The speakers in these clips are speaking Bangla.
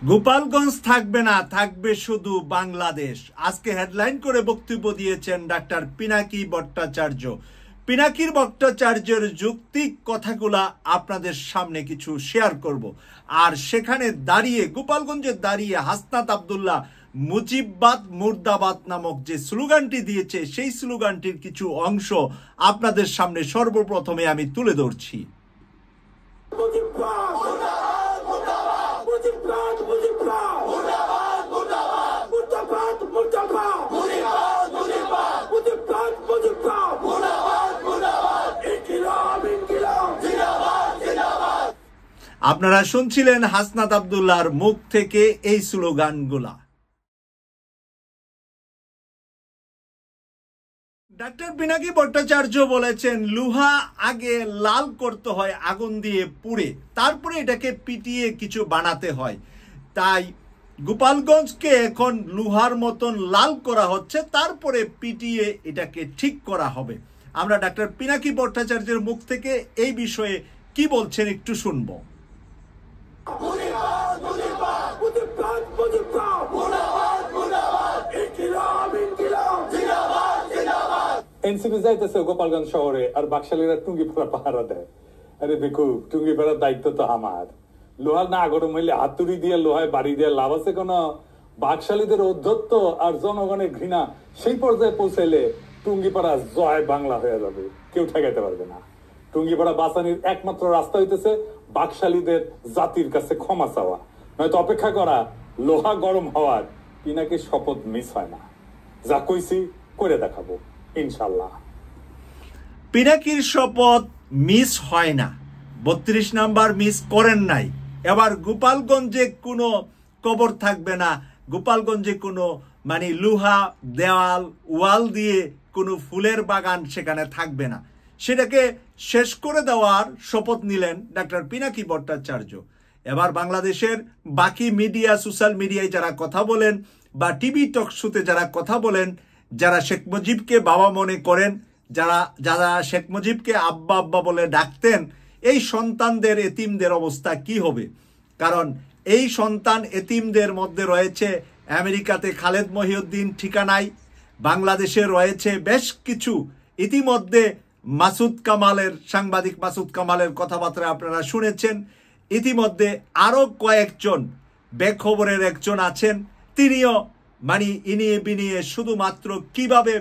গোপালগঞ্জ থাকবে না, থাকবে শুধু বাংলাদেশ। আজকে হেডলাইন করে বক্তব্য দিয়েছেন ডাক্তার পিনাকি ভট্টাচার্য। পিনাকি ভট্টাচার্যের যৌক্তিক কথাগুলা আপনাদের সামনে কিছু শেয়ার করব। আর সেখানে দাঁড়িয়ে, গোপালগঞ্জে দাঁড়িয়ে হাসনাত আব্দুল্লাহ মুজিববাদ মুর্দাবাদ নামক যে স্লোগানটি দিয়েছে, সেই স্লোগানটির কিছু অংশ আপনাদের সামনে সর্বপ্রথমে আমি তুলে ধরছি। আপনারা শুনছিলেন হাসনাত আব্দুল্লাহর মুখ থেকে এই স্লোগানগুলা। ডাক্তার পিনাকি ভট্টাচার্য বলেছেন, লোহা আগে লাল করতে হয় আগুন দিয়ে পুড়ে, তারপরে এটাকে পিটিয়ে কিছু বানাতে হয়। তাই গোপালগঞ্জকে এখন লোহার মতন লাল করা হচ্ছে, তারপরে পিটিয়ে এটাকে ঠিক করা হবে। আমরা ডাক্তার পিনাকি ভট্টাচার্যের মুখ থেকে এই বিষয়ে কি বলছেন একটু শুনবো। এনসিপি যাইতেছে গোপালগঞ্জ শহরে, আর বাকশালীরা টুঙ্গিপাড়া পাহারা দেয়। আরে দেখো, টুঙ্গিপাড়ার দায়িত্ব তো আমার। লোহা না গরম হইলে হাতুড়ি দিয়ে লোহায় বাড়ি দিয়ে লাভ আছে কোন? বাকশালীদের ঔদ্ধত্য আর জনগণের ঘৃণা সেই পর্যায়ে পৌঁছাইলে টুঙ্গিপাড়া জয় বাংলা হয়ে যাবে, কেউ ঠেকাইতে পারবে না। টুঙ্গিপাড়া বাঁচানির একমাত্র রাস্তা হইতেছে বাকশালীদের জাতির কাছে ক্ষমা চাওয়া, নয়তো অপেক্ষা করা। লোহা গরম হওয়ার পিনাকির শপথ মিস হয় না। যা কইছি করে দেখাবো ইনশাল্লাহ। পিনাকির শপথ মিস হয় না, 32 নাম্বার মিস করেন নাই। এবার গোপালগঞ্জে কোনো কবর থাকবে না, গোপালগঞ্জে কোনো লোহা দেওয়াল ওয়াল দিয়ে কোনো ফুলের বাগান সেখানে থাকবে না। সেটাকে শেষ করে দেওয়ার শপথ নিলেন ডাক্তার পিনাকি ভট্টাচার্য। এবার বাংলাদেশের বাকি মিডিয়া, সোশ্যাল মিডিয়ায় যারা কথা বলেন বা টিভি টক শোতে যারা কথা বলেন, যারা শেখ মুজিবকে বাবা মনে করেন, যারা শেখ মুজিবকে আব্বা আব্বা বলে ডাকতেন, এই সন্তানদের এতিমদের অবস্থা কি হবে? কারণ এই সন্তান এতিমদের মধ্যে রয়েছে আমেরিকাতে খালেদ মহিউদ্দিন ঠিকানায়, বাংলাদেশে রয়েছে বেশ কিছু। ইতিমধ্যে মাসুদ কামালের, সাংবাদিক মাসুদ কামালের কথাবার্তা আপনারা শুনেছেন। ইতিমধ্যে আরো কয়েকজন, বেখবরের একজন আছেন, তিনিও ইনিয়ে বিনিয়ে শুধুমাত্র কিভাবে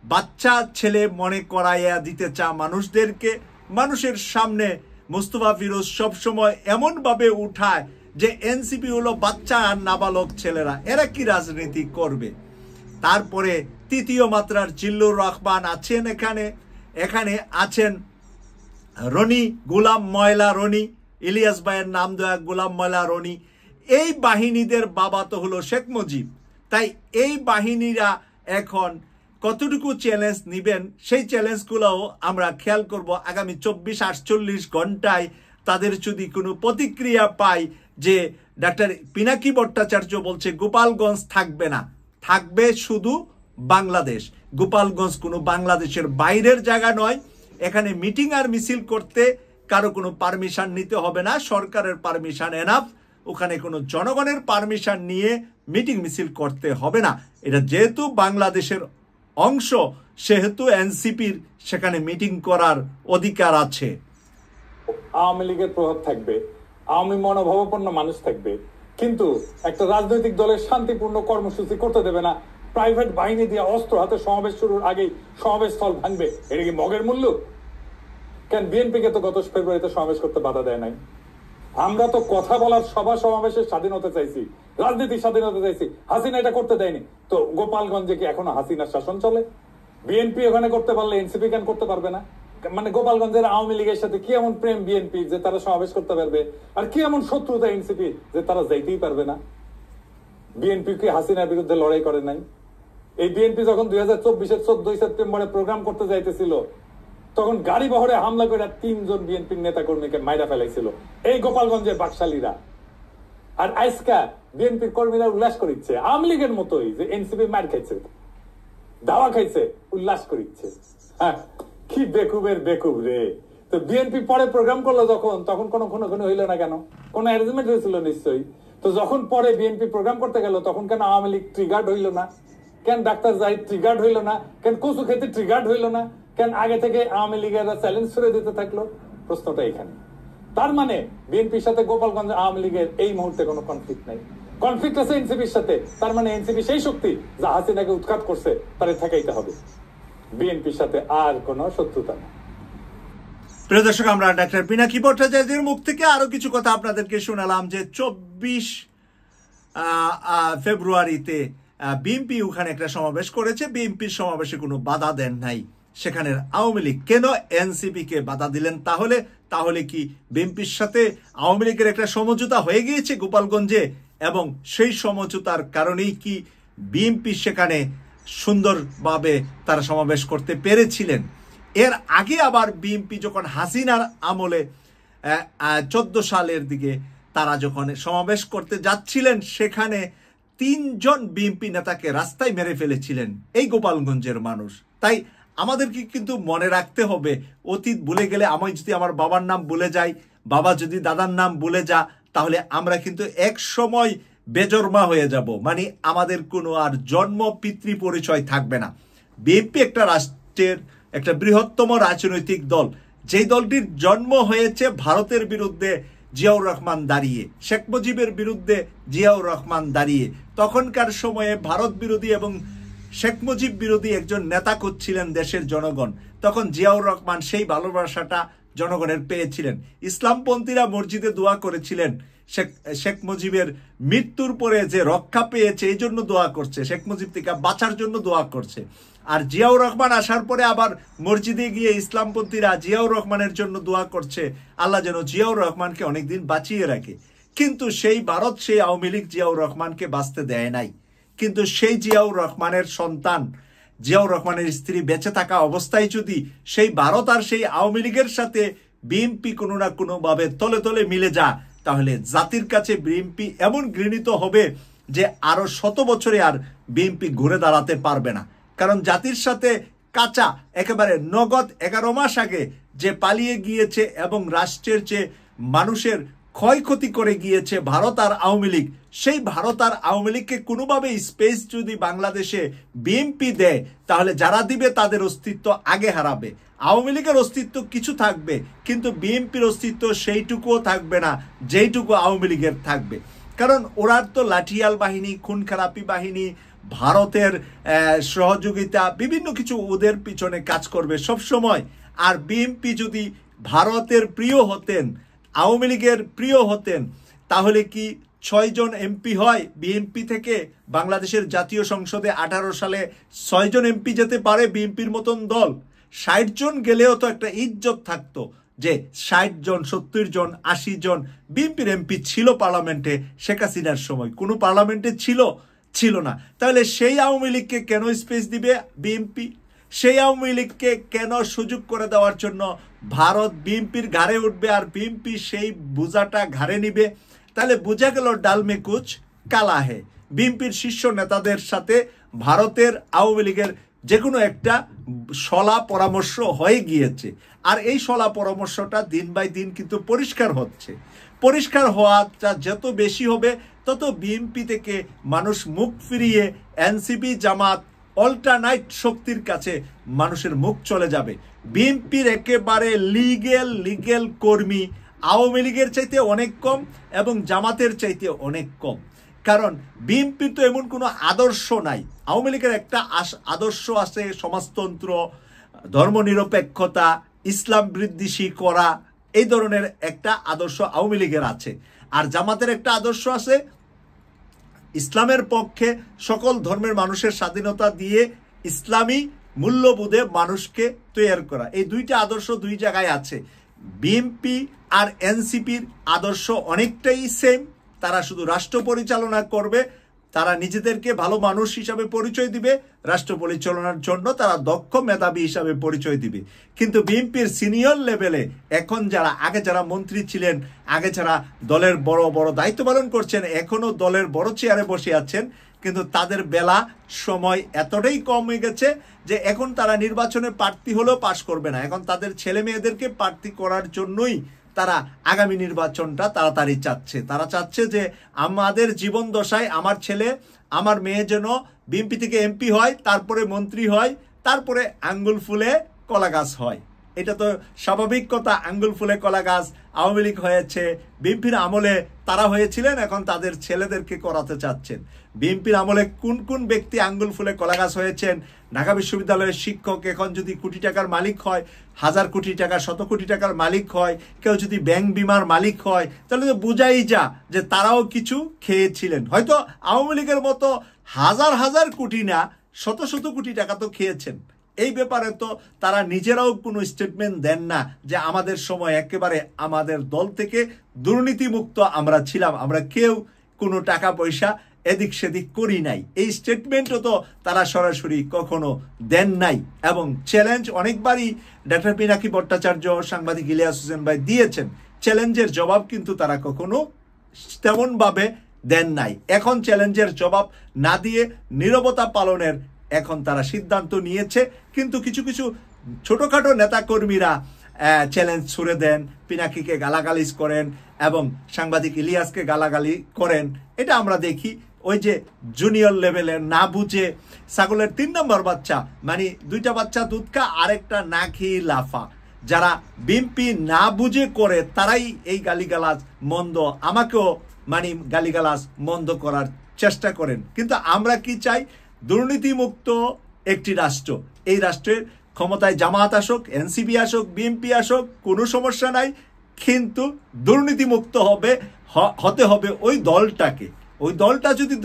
বাচ্চা ছেলে মনে করাইয়া দিতে চা মানুষদেরকে। মানুষের সামনে মুস্তফা ফিরোজ সবসময় এমনভাবে উঠায় যে এনসিপি হলো বাচ্চা আর নাবালক ছেলেরা, এরা কি রাজনীতি করবে? তারপরে তৃতীয় মাত্রার জিল্লুর রহমান আছেন, এখানে আছেন রনি, গোলাম ময়লা রনি, ইলিয়াস ভাইয়ের নাম দেওয়া গোলাম ময়লা রনি। এই বাহিনীদের বাবা তো হলো শেখ মুজিব। তাই এই বাহিনীরা এখন কতটুকু চ্যালেঞ্জ নিবেন, সেই চ্যালেঞ্জগুলোও আমরা খেয়াল করব আগামী 24-48 ঘন্টায়। তাদের যদি কোনো প্রতিক্রিয়া পাই যে ডাক্তার পিনাকি ভট্টাচার্য বলছে গোপালগঞ্জ থাকবে না, থাকবে শুধু বাংলাদেশ। গোপালগঞ্জ কোনো বাংলাদেশের বাইরের জায়গা নয়। এখানে মিটিং আর মিছিল করতে কারো কোনো পারমিশন নিতে হবে না, সরকারের পারমিশন এনাফ। ওখানে কোনো জনগণের পারমিশন নিয়ে মিটিং মিছিল করতে হবে না। এটা যেহেতু বাংলাদেশের অংশ, সেহেতু এনসিপির সেখানে মিটিং করার অধিকার আছে। আওয়ামী লীগের প্রভাব থাকবে, আওয়ামী মনোভাবাপন্ন মানুষ থাকবে, কিন্তু একটা রাজনৈতিক দলের শান্তিপূর্ণ কর্মসূচি করতে দেবে না। প্রাইভেট বাহিনী দিয়ে অস্ত্র হাতে সমাবেশ শুরুর আগেই সমাবেশ স্থল ভাঙবে, এটা কি মগের মূল্য? কেন বিএনপিকে তো গত ফেব্রুয়ারিতে সমাবেশ করতে বাধা দেয় নাই? আমরা তো কথা বলার সভা সমাবেশের স্বাধীনতা চাইছি, রাজনীতির স্বাধীনতা চাইছি, হাসিনা এটা করতে দেয়নি। তো গোপালগঞ্জে কি এখনো হাসিনার শাসন চলে? বিএনপি ওখানে করতে পারলে এনসিপি কেন করতে পারবে না? গোপালগঞ্জের আওয়ামী লীগের সাথে কি এমন প্রেম বিএনপি যে তারা সমাবেশ করতে পারবে, আর কি এমন শত্রুতা এনসিপি যে তারা যাইতেই পারবে না? বিএনপি কি হাসিনার বিরুদ্ধে লড়াই করে নাই? এই বিএনপি যখন 2024-এর 14 সেপ্টেম্বরে প্রোগ্রাম করতে যাইতেছিল, তখন গাড়ি বহরে হামলা করে 3 জন বিএনপির নেতা কর্মীকে মাইরা ফেলাইছিল এই গোপালগঞ্জের বাকশালীরা। আর আজকা বিএনপির কর্মীরা উল্লাস করিচ্ছে আওয়ামী লীগের মতোই, যে এনসিপি মার খাইছে, দাওয়া খাইছে, উল্লাস করিচ্ছে। কি বেকুবের বেকুব রে! তো বিএনপি পরে প্রোগ্রাম করলো যখন, তখন কোনো হইল না কেন? কোনো অ্যারেঞ্জমেন্ট হয়েছিল নিশ্চয়ই। তো যখন পরে বিএনপি প্রোগ্রাম করতে গেল তখন কেন আওয়ামী লীগ ট্রিগার্ড হইল না, কেন ডাক্তার জাহিদ ট্রিগার্ড হইল না, কেন কচু খেতে ট্রিগার্ড হইল না, কেন আগে থেকে আওয়ামী লীগের চ্যালেঞ্জ করে দিতে থাকলো? প্রশ্নটা এখানে। তার মানে বিএনপির সাথে গোপালগঞ্জ আওয়ামী লীগের এই মুহূর্তে কোনো কনফ্লিক্ট নাই, কনফ্লিক্ট আছে এনসিপির সাথে। তার মানে এনসিপি সেই শক্তি যা হাসিনাকে উৎখাত করছে তারে ঠেকাইতে হবে, বিএনপির সাথে আর কোনো শত্রুতা নেই। প্রিয় দর্শক, আমরা ডাক্তার পিনাকি ভট্টাচার্যের মুখ থেকে আরো কিছু কথা আপনাদেরকে শোনালাম যে 24 ফেব্রুয়ারিতে বিএনপি ওখানে একটা সমাবেশ করেছে, বিএনপির সমাবেশে কোনো বাধা দেন নাই সেখানের আওয়ামী লীগ। কেন এনসিপি কে বাধা দিলেন? তাহলে কি বিএনপির সাথে আওয়ামী লীগের একটা সমঝোতা হয়ে গিয়েছে গোপালগঞ্জে, এবং সেই সমঝোতার কারণেই কি বিএনপি সেখানে সুন্দরভাবে তারা সমাবেশ করতে পেরেছিলেন? এর আগে আবার বিএনপি যখন হাসিনার আমলে 14 সালের দিকে তারা যখন সমাবেশ করতে যাচ্ছিলেন, সেখানে 3 জন বিএনপি নেতাকে রাস্তায় মেরে ফেলেছিলেন এই গোপালগঞ্জের মানুষ। তাই আমাদেরকে কিন্তু মনে রাখতে হবে, অতীত ভুলে গেলে, আমি যদি আমার বাবার নাম ভুলে যাই, বাবা যদি দাদার নাম ভুলে যা, তাহলে আমরা কিন্তু এক সময় বেজন্মা হয়ে যাব, মানে আমাদের কোনো আর জন্ম পিতৃ পরিচয় থাকবে না। বিএনপি একটা রাষ্ট্রের একটা বৃহত্তম রাজনৈতিক দল, যেই দলটির জন্ম হয়েছে ভারতের বিরুদ্ধে জিয়াউর রহমান দাঁড়িয়ে, শেখ মুজিবের বিরুদ্ধে জিয়াউর রহমান দাঁড়িয়ে। তখনকার সময়ে ভারত বিরোধী এবং শেখ মুজিব বিরোধী একজন নেতা খুঁজছিলেন দেশের জনগণ, তখন জিয়াউর রহমান সেই ভালোবাসাটা জনগণের পেয়েছিলেন। ইসলামপন্থীরা মসজিদে দোয়া করেছিলেন, শেখ মুজিবের মৃত্যুর পরে যে রক্ষা পেয়েছে এই জন্য দোয়া করছে, শেখ মুজিব থেকে বাঁচার জন্য দোয়া করছে। আর জিয়াউর রহমান আসার পরে আবার মসজিদে গিয়ে ইসলামপন্থীরা জিয়াউর রহমানের জন্য দোয়া করছে, আল্লাহ যেন জিয়াউর রহমানকে অনেকদিন বাঁচিয়ে রাখে। কিন্তু সেই ভারত, সেই আওয়ামী লীগ জিয়াউর রহমানকে বাঁচতে দেয় নাই। কিন্তু সেই জিয়াউর রহমানের সন্তান, জিয়াউর রহমানের স্ত্রী বেঁচে থাকা অবস্থায় যদি সেই ভারত আর সেই আওয়ামী লীগের সাথে বিএনপি কোনো না কোনোভাবে তলে তলে মিলে যা, তাহলে জাতির কাছে বিএনপি এমন ঘৃণিত হবে যে আরো 100 বছরে আর বিএনপি ঘুরে দাঁড়াতে পারবে না। কারণ জাতির সাথে কাঁচা একেবারে নগদ 11 মাস আগে যে পালিয়ে গিয়েছে এবং রাষ্ট্রের যে মানুষের ক্ষয়ক্ষতি করে গিয়েছে ভারত আর আওয়ামী লীগ, সেই ভারত আর আওয়ামী লীগকে কোনোভাবে স্পেস যদি বাংলাদেশে বিএনপি দেয়, তাহলে যারা দিবে তাদের অস্তিত্ব আগে হারাবে। আওয়ামী লীগের অস্তিত্ব কিছু থাকবে, কিন্তু বিএনপির অস্তিত্ব সেইটুকুও থাকবে না যেইটুকু আওয়ামী লীগের থাকবে। কারণ ওরা তো লাঠিয়াল বাহিনী, খুন খারাপি বাহিনী, ভারতের সহযোগিতা, বিভিন্ন কিছু ওদের পিছনে কাজ করবে সব সময়। আর বিএনপি যদি ভারতের প্রিয় হতেন, আওয়ামী লীগের প্রিয় হতেন, তাহলে কি 6 জন এমপি হয় বিএনপি থেকে? বাংলাদেশের জাতীয় সংসদে 18 সালে 6 জন এমপি যেতে পারে বিএনপির মতন দল। 60 জন গেলেও তো একটা ইজ্জত থাকতো যে 60 জন, 70 জন, 80 জন বিএনপির এমপি ছিল পার্লামেন্টে। শেখ হাসিনার সময় কোনো পার্লামেন্টে ছিল না। তাহলে সেই আওয়ামী লীগকে কেন স্পেস দিবে বিএনপি? সেই আওয়ামী লীগকে কেন সুযোগ করে দেওয়ার জন্য ভারত বিএনপির ঘাড়ে উঠবে আর বিএনপি সেই বোঝাটা ঘাড়ে নিবে? তাহলে বোঝা গেল ডাল মে কুচ কালা হে। বিএনপির শীর্ষ নেতাদের সাথে ভারতের আওয়ামী লীগের যে কোনো একটা সলা পরামর্শ হয়ে গিয়েছে। আর এই সলা পরামর্শটা দিন বাই দিন কিন্তু পরিষ্কার হচ্ছে। পরিষ্কার হওয়াটা যত বেশি হবে, তত বিএনপি থেকে মানুষ মুখ ফিরিয়ে এনসিপি, জামাত, অল্টারনেট শক্তির কাছে মানুষের মুখ চলে যাবে। বিএনপির একেবারে লিগেল কর্মী আওয়ামী লীগের চাইতে অনেক কম এবং জামাতের চাইতে অনেক কম। কারণ বিএনপির তো এমন কোনো আদর্শ নাই। আওয়ামী লীগের একটা আদর্শ আছে, সমাজতন্ত্র, ধর্মনিরপেক্ষতা, ইসলাম বিদ্বেষী করা, এই ধরনের একটা আদর্শ আওয়ামী লীগের আছে। আর জামাতের একটা আদর্শ আছে, ইসলামের পক্ষে সকল ধর্মের মানুষের স্বাধীনতা দিয়ে ইসলামী মূল্যবোধে মানুষকে তৈরি করা। এই দুইটা আদর্শ দুই জায়গায় আছে। বিএনপি আর এনসিপির আদর্শ অনেকটাই সেম। তারা শুধু রাষ্ট্র পরিচালনা করবে, তারা নিজেদেরকে ভালো মানুষ হিসাবে পরিচয় দিবে, রাষ্ট্র পরিচালনার জন্য তারা দক্ষ মেধাবী হিসাবে পরিচয় দিবে। কিন্তু বিএনপির সিনিয়র লেভেলে এখন যারা, আগে যারা মন্ত্রী ছিলেন, আগে যারা দলের বড় বড় দায়িত্ব পালন করছেন, এখনো দলের বড় চেয়ারে বসে আছেন, কিন্তু তাদের বেলা সময় এতটাই কম হয়ে গেছে যে এখন তারা নির্বাচনে প্রার্থী হলেও পাশ করবে না। এখন তাদের ছেলে মেয়েদেরকে প্রার্থী করার জন্যই তারা আগামী নির্বাচনটা তাড়াতাড়ি চাচ্ছে। তারা চাচ্ছে যে আমাদের জীবন দশায় আমার ছেলে আমার মেয়ে যেন বিএনপি থেকে এমপি হয়, তারপরে মন্ত্রী হয়, তারপরে আঙ্গুল ফুলে কলা গাছ হয়। এটা তো স্বাভাবিক কথা। আঙ্গুল ফুলে কলা গাছ আওয়ামী লীগ হয়েছে, বিএনপির আমলে তারা হয়েছিলেন, এখন তাদের ছেলেদেরকে করাতে চাচ্ছেন। বিএনপির আমলে কোন কোন ব্যক্তি আঙ্গুল ফুলে কলা গাছ হয়েছেন? ঢাকা বিশ্ববিদ্যালয়ের শিক্ষক এখন যদি কোটি টাকার মালিক হয়, হাজার কোটি টাকা, শত কোটি টাকার মালিক হয়, কেউ যদি ব্যাংক বিমার মালিক হয়, তাহলে তো বোঝাই যা যে তারাও কিছু খেয়েছিলেন। হয়তো আওয়ামী লীগের মতো হাজার হাজার কোটি না, শত শত কোটি টাকা তো খেয়েছেন। এই ব্যাপারে তো তারা নিজেরাও কোনো স্টেটমেন্ট দেন না যে আমাদের সময় একেবারে আমাদের দল থেকে দুর্নীতিমুক্ত আমরা ছিলাম, আমরা কেউ কোনো টাকা পয়সা এদিক সেদিক করি নাই। এই স্টেটমেন্টও তো তারা সরাসরি কখনো দেন নাই। এবং চ্যালেঞ্জ অনেকবারই ডক্টর পিনাকি ভট্টাচার্য, সাংবাদিক ইলিয়াস হোসেন ভাই দিয়েছেন, চ্যালেঞ্জের জবাব কিন্তু তারা কখনো তেমনভাবে দেন নাই। এখন চ্যালেঞ্জের জবাব না দিয়ে নীরবতা পালনের এখন তারা সিদ্ধান্ত নিয়েছে। কিন্তু কিছু কিছু ছোটখাটো নেতাকর্মীরা চ্যালেঞ্জ ছুড়ে দেন, পিনাকিকে গালাগালিজ করেন এবং সাংবাদিক ইলিয়াসকে গালাগালি করেন। এটা আমরা দেখি। ওই যে জুনিয়র লেভেলের না বুঝে ছাগলের 3 নম্বর বাচ্চা, মানে 2টা বাচ্চা দুধ খা আরেকটা না খেয়ে লাফা, যারা বিএনপি না বুঝে করে তারাই এই গালিগালাজ মন্দ, আমাকেও মানে গালিগালাজ মন্দ করার চেষ্টা করেন। কিন্তু আমরা কি চাই? দুর্নীতিমুক্ত একটি রাষ্ট্র। এই রাষ্ট্রের ক্ষমতায় জামাত আসুক, এনসিপি আসুক, বিএনপি আসুক, কোনো সমস্যা নাই, কিন্তু দুর্নীতিমুক্ত হতে হবে ওই দলটাকে। ওই দলটা যদি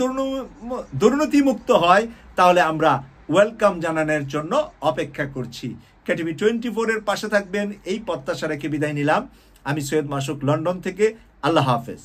দুর্নীতিমুক্ত হয় তাহলে আমরা ওয়েলকাম জানানোর জন্য অপেক্ষা করছি। কেটিভি 24-এর পাশে থাকবেন এই প্রত্যাশা রেখে বিদায় নিলাম। আমি সৈয়দ মাসুক, লন্ডন থেকে। আল্লাহ হাফেজ।